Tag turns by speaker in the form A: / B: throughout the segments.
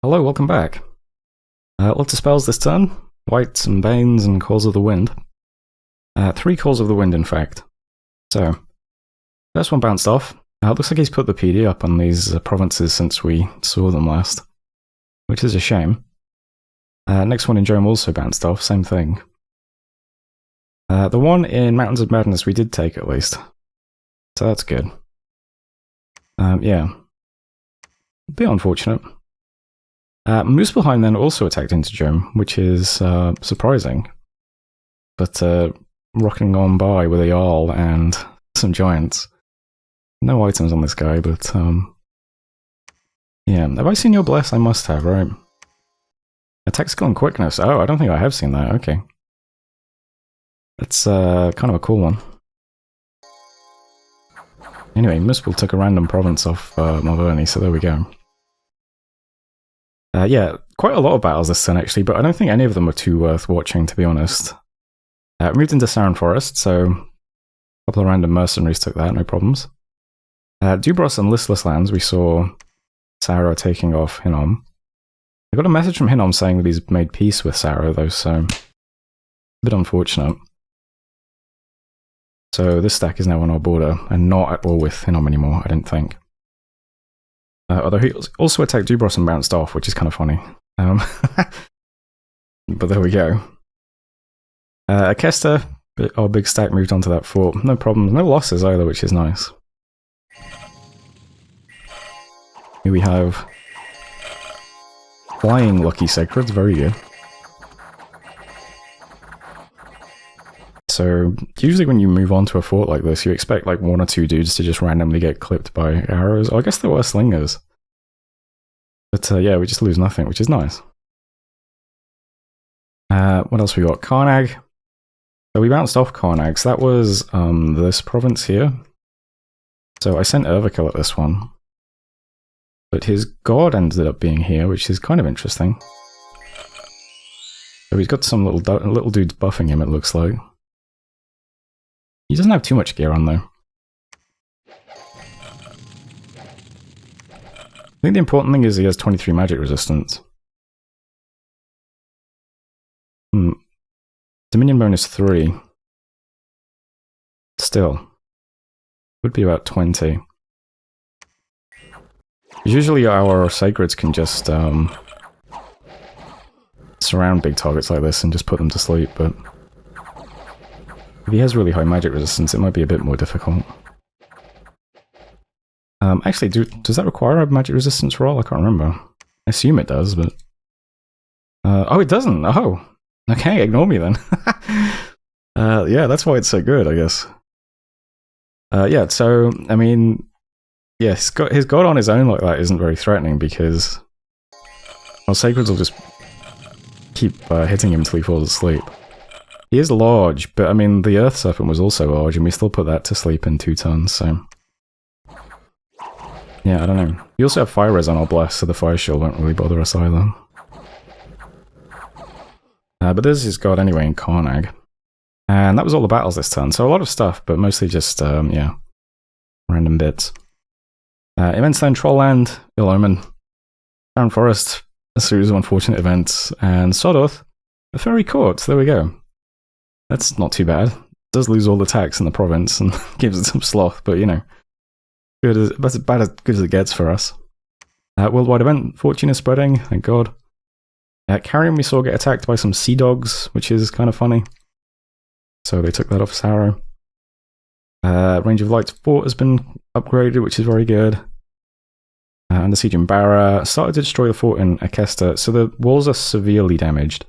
A: Hello, welcome back. Lots of spells this turn. Whites and Banes and Calls of the Wind. 3 Calls of the Wind, in fact. So, first one bounced off. Looks like he's put the PD up on these provinces since we saw them last, which is a shame. Next one in Jome also bounced off, same thing. The one in Mountains of Madness we did take at least, so that's good. Yeah. A bit unfortunate. Muspelheim then also attacked into Jome, which is surprising. But rocking on by with a Jarl and some giants. No items on this guy, but yeah. Have I seen your Bless? I must have, right? Attack skill and quickness. Oh, I don't think I have seen that. Okay. That's kind of a cool one. Anyway, Muspel took a random province off Malverni, so there we go. Yeah, quite a lot of battles this turn actually, but I don't think any of them are too worth watching, to be honest. Moved into Saran Forest, so a couple of random mercenaries took that, no problems. Dubros and Listless Lands, we saw Sarah taking off Hinnom. I got a message from Hinnom saying that he's made peace with Sarah, though, so a bit unfortunate. So this stack is now on our border, and not at war with Hinnom anymore, I don't think. Although he also attacked Dubros and bounced off, which is kind of funny. But there we go. Akesta, our big stack, moved onto that fort. No problems, no losses either, which is nice. Here we have Flying Lucky Sacreds, very good. So, usually when you move on to a fort like this, you expect like 1 or 2 dudes to just randomly get clipped by arrows. Oh, I guess there were slingers. But yeah, we just lose nothing, which is nice. What else we got? Karnag. So we bounced off Karnag, so that was this province here. So I sent Urvikil at this one. But his god ended up being here, which is kind of interesting. So he's got some little dudes buffing him, it looks like. He doesn't have too much gear on, though. I think the important thing is he has 23 magic resistance. Dominion bonus 3. Still. Would be about 20. Usually our Sacreds can just surround big targets like this and just put them to sleep, but if he has really high magic resistance, it might be a bit more difficult. Actually, does that require a magic resistance roll? I can't remember. I assume it does, but... oh, it doesn't! Oh! Okay, ignore me then. Yeah, that's why it's so good, I guess. Yeah, so, I mean... Yeah, his god on his own like that isn't very threatening, because... Well, Sacreds will just keep hitting him until he falls asleep. He is large, but I mean, the Earth Serpent was also large, and we still put that to sleep in 2 turns, so... Yeah, I don't know. We also have Fire Res on our Bless, so the Fire Shield won't really bother us either. But there's his god anyway in Karnag. And that was all the battles this turn, so a lot of stuff, but mostly just, yeah, random bits. Immense Land, Trollland, Ill Omen, Saran Forest, a series of unfortunate events, and Sodoth, a fairy court, so there we go. That's not too bad. It does lose all the tax in the province and gives it some sloth, but you know, that's about as good as it gets for us. Worldwide event, fortune is spreading, thank god. Carrion we saw get attacked by some sea dogs, which is kind of funny. So they took that off Sarrow. Range of Light's fort has been upgraded, which is very good. Under siege in Barra. Started to destroy the fort in Akesta, so the walls are severely damaged.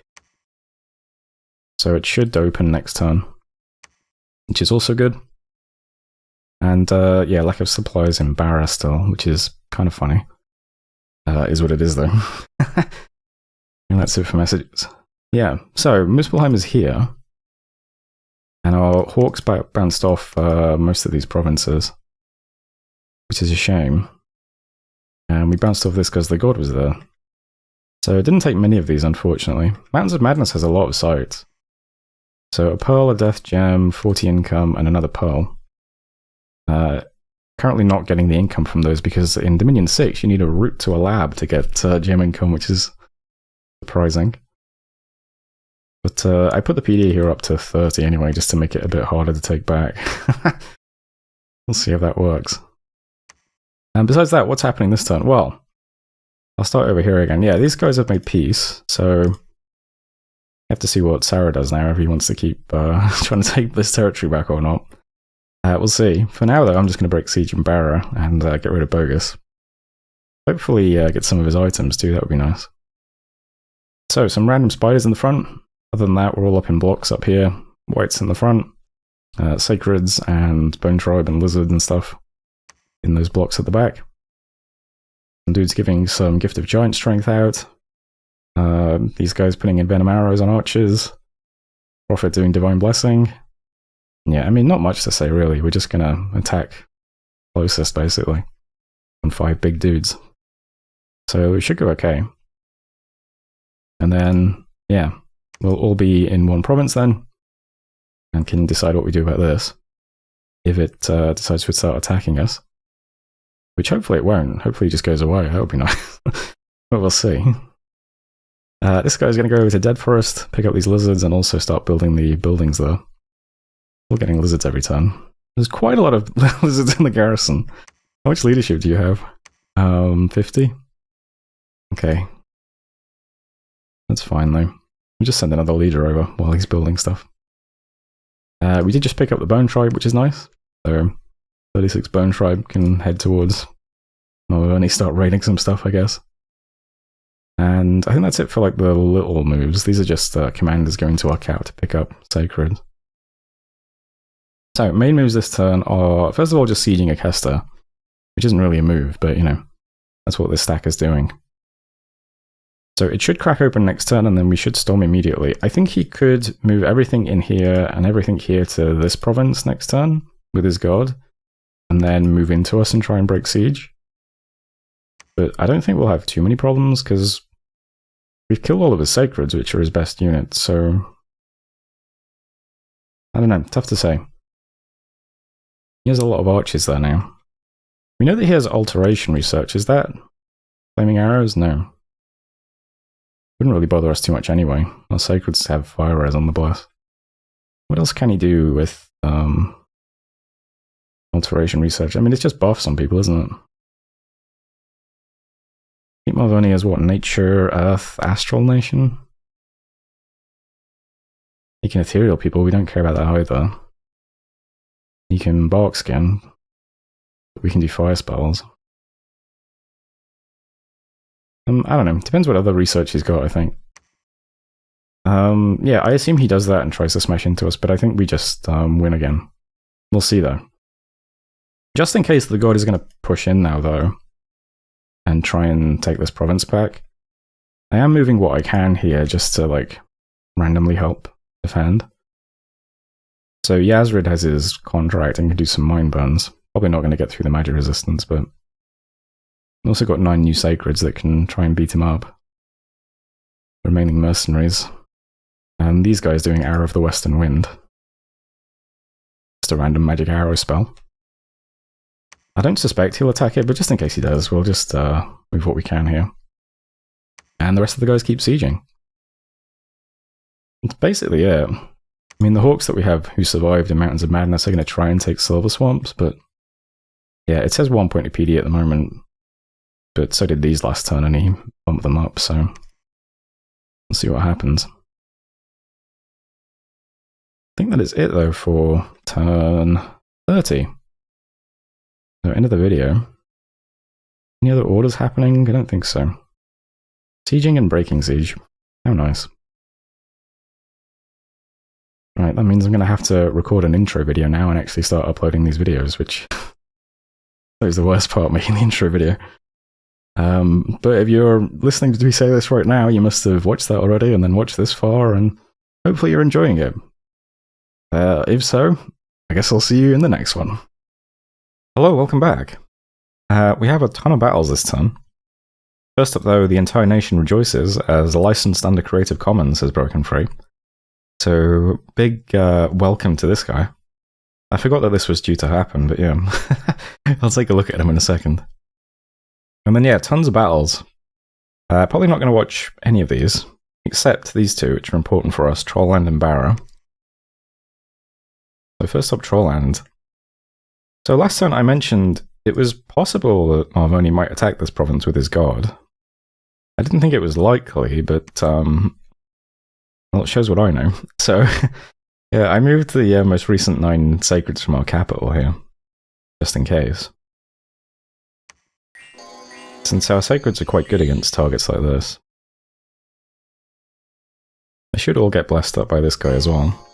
A: So it should open next turn, which is also good. And yeah, lack of supplies in Barra still, which is kind of funny. Is what it is though. And that's it for messages. Yeah, so Muspelheim is here. And our Hawks bounced off most of these provinces, which is a shame. And we bounced off this because the god was there. So it didn't take many of these, unfortunately. Mountains of Madness has a lot of sites. So a pearl, a death gem, 40 income, and another pearl. currently not getting the income from those because in Dominion 6 you need a route to a lab to get gem income, which is surprising. But I put the PD here up to 30 anyway, just to make it a bit harder to take back. We'll see if that works. And besides that, what's happening this turn? Well, I'll start over here again. Yeah, these guys have made peace, so I have to see what Sarah does now, if he wants to keep trying to take this territory back or not. We'll see. For now, though, I'm just going to break Siege and Barra and get rid of Bogus. Hopefully get some of his items too, that would be nice. So, some random spiders in the front. Other than that, we're all up in blocks up here. Whites in the front. Sacreds and Bone Tribe and Lizard and stuff in those blocks at the back. Some dudes giving some Gift of Giant Strength out. These guys putting in Venom Arrows on archers. Prophet doing Divine Blessing. Yeah, I mean, not much to say really. We're just gonna attack closest, basically. On 5 big dudes. So it should go okay. And then, yeah, we'll all be in one province then. And can decide what we do about this. If it decides to start attacking us. Which hopefully it won't. Hopefully it just goes away. That would be nice. But we'll see. This guy's going to go over to Dead Forest, pick up these lizards, and also start building the buildings there. We're getting lizards every turn. There's quite a lot of lizards in the garrison. How much leadership do you have? 50? Okay. That's fine though. We'll just send another leader over while he's building stuff. We did just pick up the Bone Tribe, which is nice. So 36 Bone Tribe can head towards Malvern, start raiding some stuff, I guess. And I think that's it for like the little moves. These are just commanders going to Arcout to pick up Sacred. So, main moves this turn are, first of all, just sieging Acesta, which isn't really a move, but, you know, that's what this stack is doing. So it should crack open next turn, and then we should storm immediately. I think he could move everything in here and everything here to this province next turn with his guard, and then move into us and try and break siege. But I don't think we'll have too many problems, because we've killed all of his Sacreds, which are his best units, so I don't know, tough to say. He has a lot of archers there now. We know that he has alteration research. Is that flaming arrows? No. Wouldn't really bother us too much anyway. Our Sacreds have fire res on the blast. What else can he do with alteration research? I mean, it's just buffs on people, isn't it? Keep Malvoni as what? Nature, Earth, Astral Nation? He can ethereal people, we don't care about that either. He can bark skin. We can do fire spells. I don't know. Depends what other research he's got, I think. Yeah, I assume he does that and tries to smash into us, but I think we just win again. We'll see, though. Just in case the god is going to push in now, though, and try and take this province back, I am moving what I can here just to, like, randomly help defend. So Yazrid has his contract and can do some mind burns. Probably not going to get through the magic resistance, but we've also got 9 new Sacreds that can try and beat him up. Remaining mercenaries. And these guys doing Arrow of the Western Wind. Just a random magic arrow spell. I don't suspect he'll attack it, but just in case he does, we'll just move what we can here. And the rest of the guys keep sieging. It's basically it. I mean, the Hawks that we have who survived in Mountains of Madness are going to try and take Silver Swamps, but yeah, it says 1 point of PD at the moment, but so did these last turn and he bumped them up, so we'll see what happens. I think that is it though for turn 30. So end of the video. Any other orders happening? I don't think so. Sieging and breaking siege. How nice. Right, that means I'm going to have to record an intro video now and actually start uploading these videos, which is the worst part, making the intro video. But if you're listening to me say this right now, you must have watched that already and then watched this far, and hopefully you're enjoying it. If so, I guess I'll see you in the next one. Hello, welcome back. We have a ton of battles this turn. First up though, the entire nation rejoices as licensed under Creative Commons has broken free. So, big welcome to this guy. I forgot that this was due to happen, but yeah. I'll take a look at them in a second. And then, yeah, tons of battles. Probably not going to watch any of these, except these two, which are important for us, Trollland and Barra. So first up, Trollland. So last time I mentioned it was possible that Marvoni might attack this province with his god. I didn't think it was likely, but well, it shows what I know. So, yeah, I moved the most recent 9 sacreds from our capital here, just in case. Since our sacreds are quite good against targets like this. They should all get blessed up by this guy as well.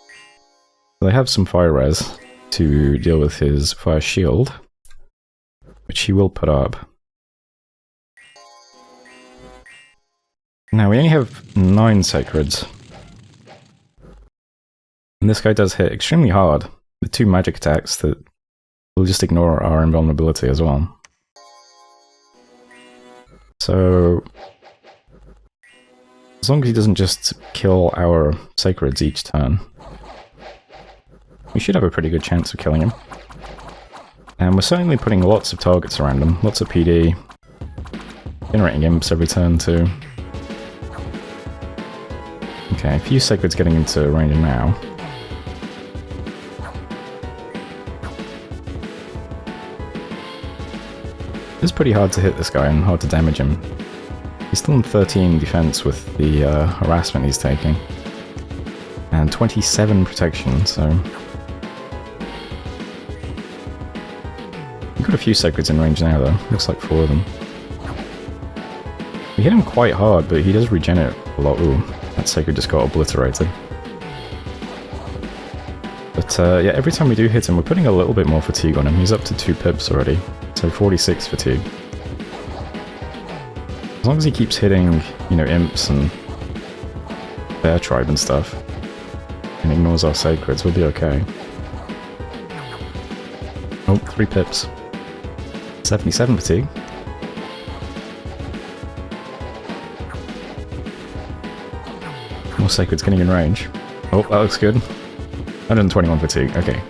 A: They have some fire res to deal with his fire shield, which he will put up. Now we only have 9 sacreds. And this guy does hit extremely hard with 2 magic attacks that will just ignore our invulnerability as well. So, as long as he doesn't just kill our sacreds each turn, we should have a pretty good chance of killing him. And we're certainly putting lots of targets around him, lots of PD, generating imps every turn too. Okay, a few sacreds getting into range now. It's pretty hard to hit this guy and hard to damage him. He's still in 13 defense with the harassment he's taking. And 27 protection, so... We've got a few sacreds in range now though, looks like 4 of them. We hit him quite hard, but he does regenerate a lot. Ooh, that sacred just got obliterated. But yeah, every time we do hit him, we're putting a little bit more fatigue on him. He's up to 2 pips already. So 46 fatigue. As long as he keeps hitting, you know, imps and their tribe and stuff, and ignores our sacreds, we'll be okay. Oh, 3 pips. 77 fatigue. More sacreds getting in range. Oh, that looks good. 121 fatigue, okay.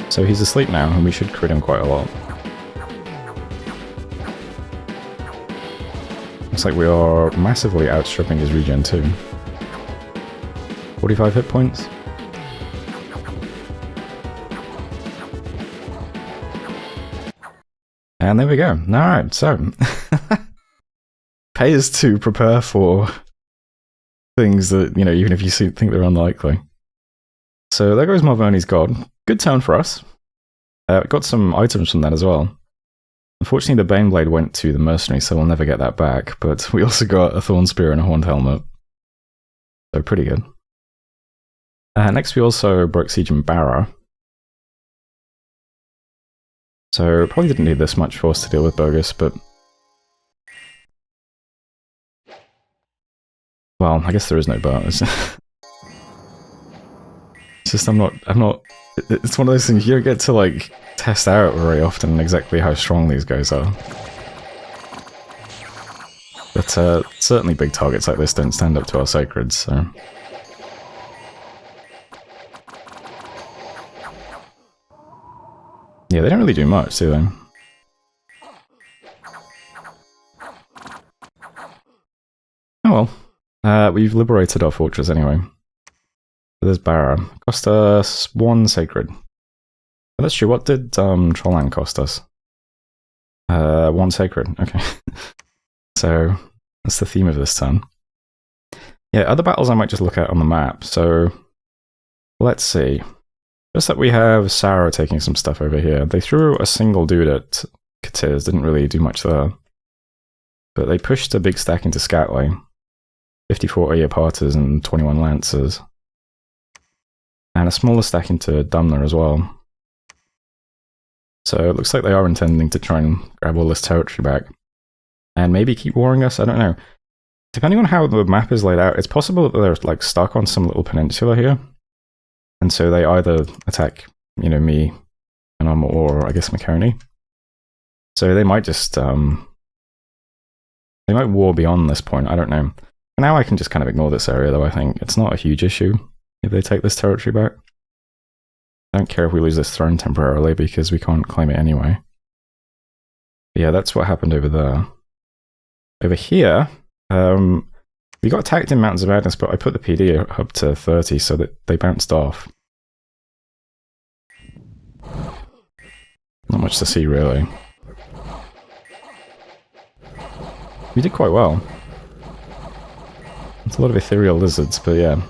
A: So he's asleep now, and we should crit him quite a lot. Looks like we are massively outstripping his regen too. 45 hit points. And there we go. Alright, so... pays to prepare for things that, you know, even if you think they're unlikely. So there goes Marvoni's god. Good turn for us. Got some items from that as well. Unfortunately, the Baneblade went to the mercenary, so we'll never get that back, but we also got a Thorn Spear and a Horned Helmet. So pretty good. Next we also broke Siege in Barra. So probably didn't need this much force to deal with Bogus, but... Well, I guess there is no but. It's just I'm not... It's one of those things you don't get to, like, test out very often exactly how strong these guys are. But certainly big targets like this don't stand up to our sacreds, so... Yeah, they don't really do much, do they? Oh well. We've liberated our fortress anyway. There's Barra. Cost us 1 sacred. Well, that's true. What did Trollland cost us? 1 sacred. Okay. So that's the theme of this turn. Yeah, other battles I might just look at on the map. So let's see. Just that we have Sarah taking some stuff over here. They threw a single dude at Katiz, didn't really do much there. But they pushed a big stack into Skatley. 54 Eopartas and 21 Lancers. And a smaller stack into Dumner as well. So it looks like they are intending to try and grab all this territory back. And maybe keep warring us, I don't know. Depending on how the map is laid out, it's possible that they're like stuck on some little peninsula here. And so they either attack, you know, me and or I guess Makoni. So they might just, they might war beyond this point, I don't know. For now I can just kind of ignore this area though, I think. It's not a huge issue if they take this territory back. I don't care if we lose this throne temporarily because we can't claim it anyway. But yeah, that's what happened over there. Over here, we got attacked in Mountains of Madness, but I put the PD up to 30 so that they bounced off. Not much to see, really. We did quite well. It's a lot of ethereal lizards, but yeah.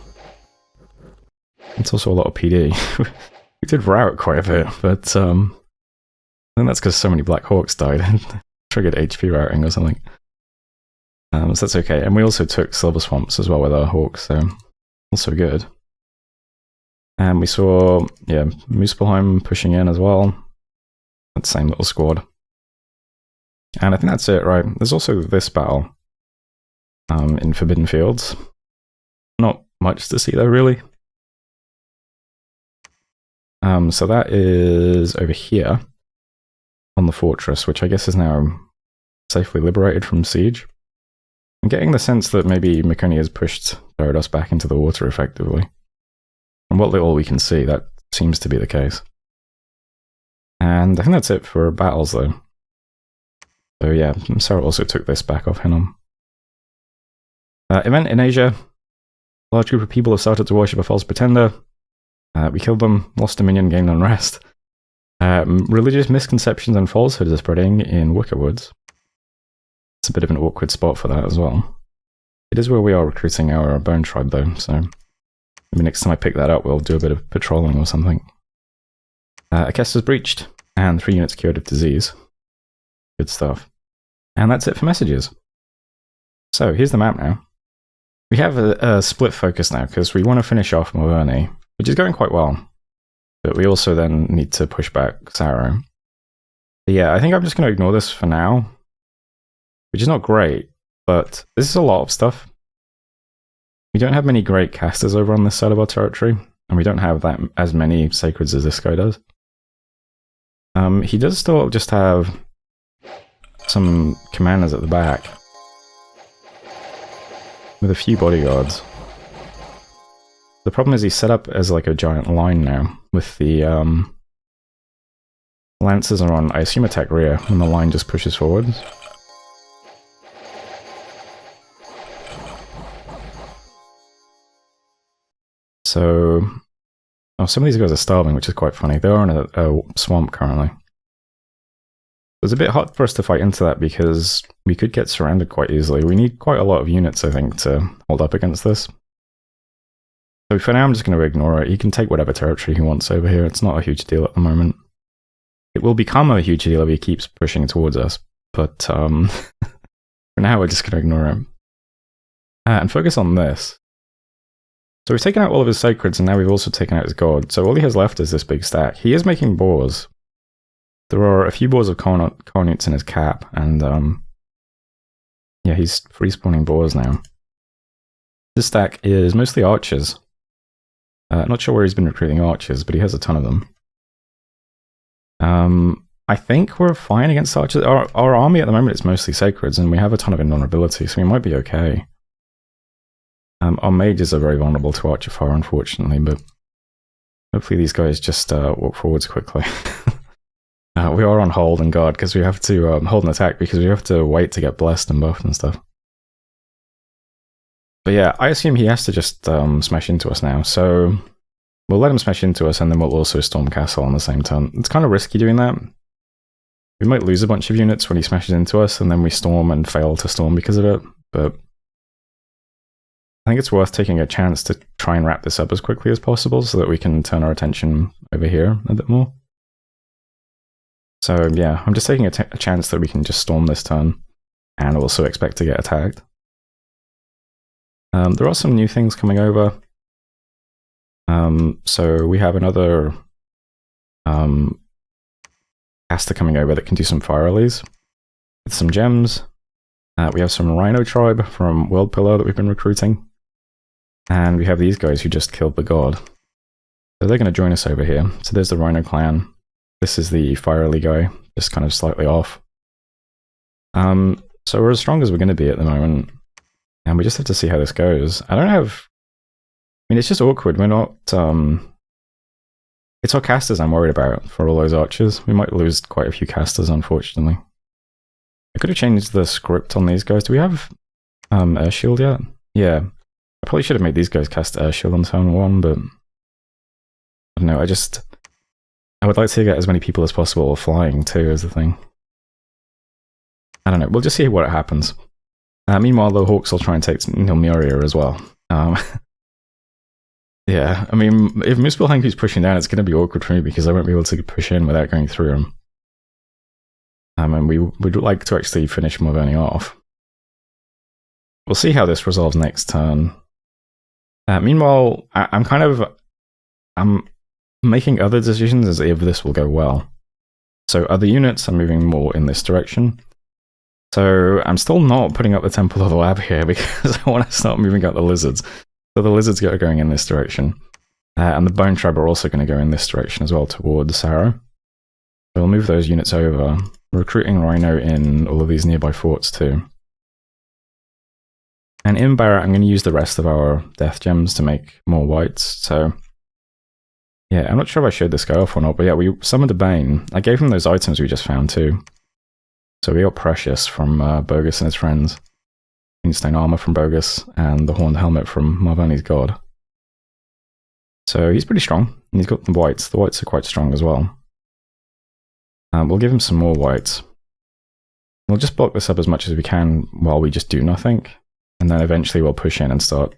A: It's also a lot of PD. We did rout quite a bit, but I think that's because so many Black Hawks died and triggered HP routing or something. So that's okay. And we also took Silver Swamps as well with our Hawks, so also good. And we saw, yeah, Muspelheim pushing in as well. That same little squad. And I think that's it, right? There's also this battle in Forbidden Fields. Not much to see there, really. So that is over here on the fortress, which I guess is now safely liberated from siege. I'm getting the sense that maybe Mikoni has pushed Gyarados back into the water effectively. From what little we can see, that seems to be the case. And I think that's it for battles, though. So yeah, Sarah also took this back off Hinnom. Event in Asia. A large group of people have started to worship a false pretender. We killed them, lost a minion, gained unrest. Religious misconceptions and falsehoods are spreading in Wicker Woods. It's a bit of an awkward spot for that as well. It is where we are recruiting our Bone Tribe, though, so maybe next time I pick that up, we'll do a bit of patrolling or something. Akesta's breached, and 3 units cured of disease. Good stuff. And that's it for messages. So, here's the map now. We have a split focus now, because we want to finish off Maverni, which is going quite well. But we also then need to push back Saro. But yeah, I think I'm just going to ignore this for now. Which is not great, but this is a lot of stuff. We don't have many great casters over on this side of our territory, and we don't have that as many sacreds as this guy does. He does still just have some commanders at the back, with a few bodyguards. The problem is he's set up as like a giant line now, with the lancers are on, I assume, attack rear, and the line just pushes forwards. So, oh, some of these guys are starving, which is quite funny. They are in a swamp currently. It's a bit hard for us to fight into that because we could get surrounded quite easily. We need quite a lot of units, I think, to hold up against this. So for now, I'm just going to ignore it. He can take whatever territory he wants over here. It's not a huge deal at the moment. It will become a huge deal if he keeps pushing towards us. But for now, we're just going to ignore him. And focus on this. So we've taken out all of his sacreds, and now we've also taken out his god. So all he has left is this big stack. He is making boars. There are a few boars of Cornutes in his cap, and yeah, he's free-spawning boars now. This stack is mostly archers. Not sure where he's been recruiting archers, but he has a ton of them. I think we're fine against archers. Our army at the moment is mostly sacreds, and we have a ton of invulnerability, so we might be okay. Our mages are very vulnerable to archer fire, unfortunately, but hopefully these guys just walk forwards quickly. We are on hold and guard because we have to hold an attack because we have to wait to get blessed and buffed and stuff. But yeah, I assume he has to just smash into us now, so we'll let him smash into us and then we'll also storm castle on the same turn. It's kind of risky doing that. We might lose a bunch of units when he smashes into us and then we storm and fail to storm because of it, but I think it's worth taking a chance to try and wrap this up as quickly as possible so that we can turn our attention over here a bit more. So yeah, I'm just taking a chance that we can just storm this turn and also expect to get attacked. There are some new things coming over. So we have another caster coming over that can do some fire rallies with some gems. We have some Rhino tribe from World Pillar that we've been recruiting. And we have these guys who just killed the god. So they're going to join us over here. So there's the Rhino clan. This is the fire rally guy, just kind of slightly off. So we're as strong as we're going to be at the moment. And we just have to see how this goes. I mean, it's just awkward. We're not It's our casters I'm worried about for all those archers. We might lose quite a few casters, unfortunately. I could have changed the script on these guys. Do we have air shield yet? Yeah. I probably should have made these guys cast air shield on turn 1, but I don't know. I would like to get as many people as possible flying too, is the thing. I don't know. We'll just see what happens. Meanwhile, the Hawks will try and take Nilmuria as well. Yeah, I mean, if Muspelheim keeps pushing down, it's going to be awkward for me because I won't be able to push in without going through him. And we would like to actually finish Morveni off. We'll see how this resolves next turn. Meanwhile, I'm making other decisions as if this will go well. So other units are moving more in this direction. So I'm still not putting up the Temple of the Lab here because I want to start moving out the lizards. So the lizards are going in this direction. And the Bone Tribe are also going to go in this direction as well towards Sarrow. So we'll move those units over. Recruiting Rhino in all of these nearby forts too. And in Barrett, I'm going to use the rest of our Death Gems to make more whites. So yeah, I'm not sure if I showed this guy off or not, but yeah, we summoned a Bane. I gave him those items we just found too. So we got Precious from Bogus and his friends. Greenstone Armor from Bogus, and the Horned Helmet from Morveni's God. So he's pretty strong, and he's got the whites. The whites are quite strong as well. We'll give him some more whites. We'll just block this up as much as we can while we just do nothing, and then eventually we'll push in and start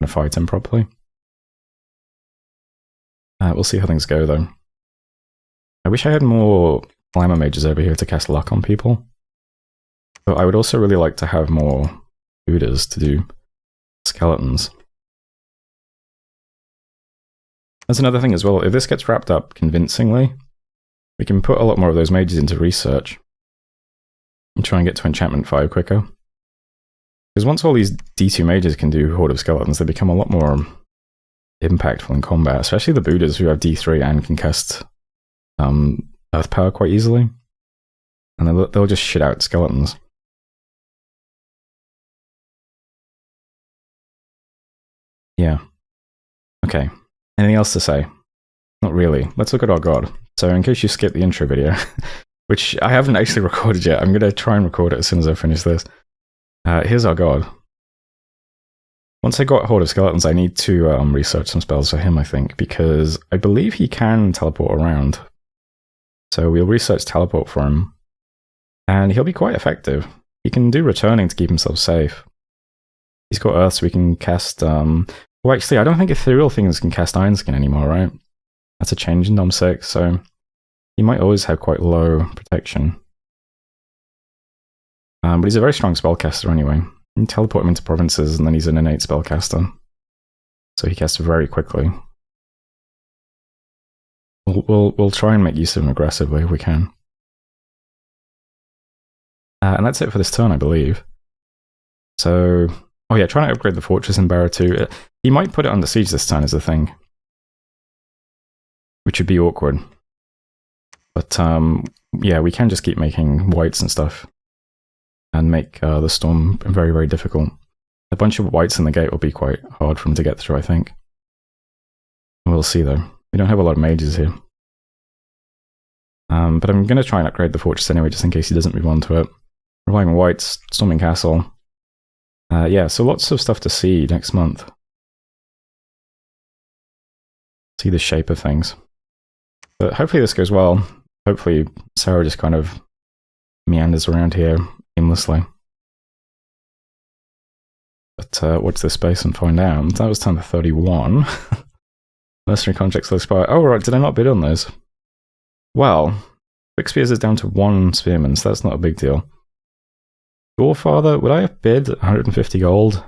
A: to fight him properly. We'll see how things go though. I wish I had more Glamour Mages over here to cast luck on people. But I would also really like to have more Buddhas to do skeletons. That's another thing as well. If this gets wrapped up convincingly, we can put a lot more of those mages into research and try and get to enchantment 5 quicker. Because once all these D2 mages can do Horde of Skeletons, they become a lot more impactful in combat, especially the Buddhas who have D3 and can cast Earth Power quite easily. And they'll just shit out skeletons. Yeah. Okay. Anything else to say? Not really. Let's look at our god. So in case you skipped the intro video, which I haven't actually recorded yet, I'm going to try and record it as soon as I finish this. Here's our god. Once I got Horde of Skeletons, I need to research some spells for him, I think, because I believe he can teleport around. So we'll research teleport for him, and he'll be quite effective. He can do returning to keep himself safe. He's got Earth, so we can cast... Well, actually, I don't think Ethereal Things can cast Iron Skin anymore, right? That's a change in Dom 6, so he might always have quite low protection. But he's a very strong spellcaster anyway. You can teleport him into provinces, and then he's an innate spellcaster. So he casts very quickly. We'll try and make use of him aggressively if we can. And that's it for this turn, I believe. So... Oh yeah, trying to upgrade the fortress in Barra too. He might put it under siege this turn is the thing. Which would be awkward. But yeah, we can just keep making whites and stuff. And make the storm very, very difficult. A bunch of whites in the gate will be quite hard for him to get through, I think. We'll see though. We don't have a lot of mages here. But I'm going to try and upgrade the fortress anyway, just in case he doesn't move on to it. Reviving whites, storming castle. Yeah, so lots of stuff to see next month. See the shape of things. But hopefully this goes well. Hopefully Sarah just kind of meanders around here aimlessly. But watch this space and find out. That was time for 31. Mercenary contracts will expire. Oh right, did I not bid on those? Well, Quick Spears is down to 1 spearman, so that's not a big deal. Doorfather, would I have bid 150 gold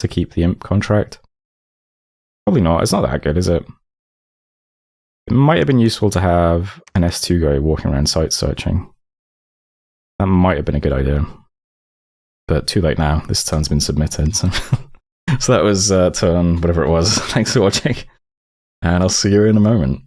A: to keep the imp contract? Probably not. It's not that good, is it? It might have been useful to have an S2 guy walking around site searching. That might have been a good idea. But too late now. This turn's been submitted. So, so that was turn whatever it was. Thanks for watching. And I'll see you in a moment.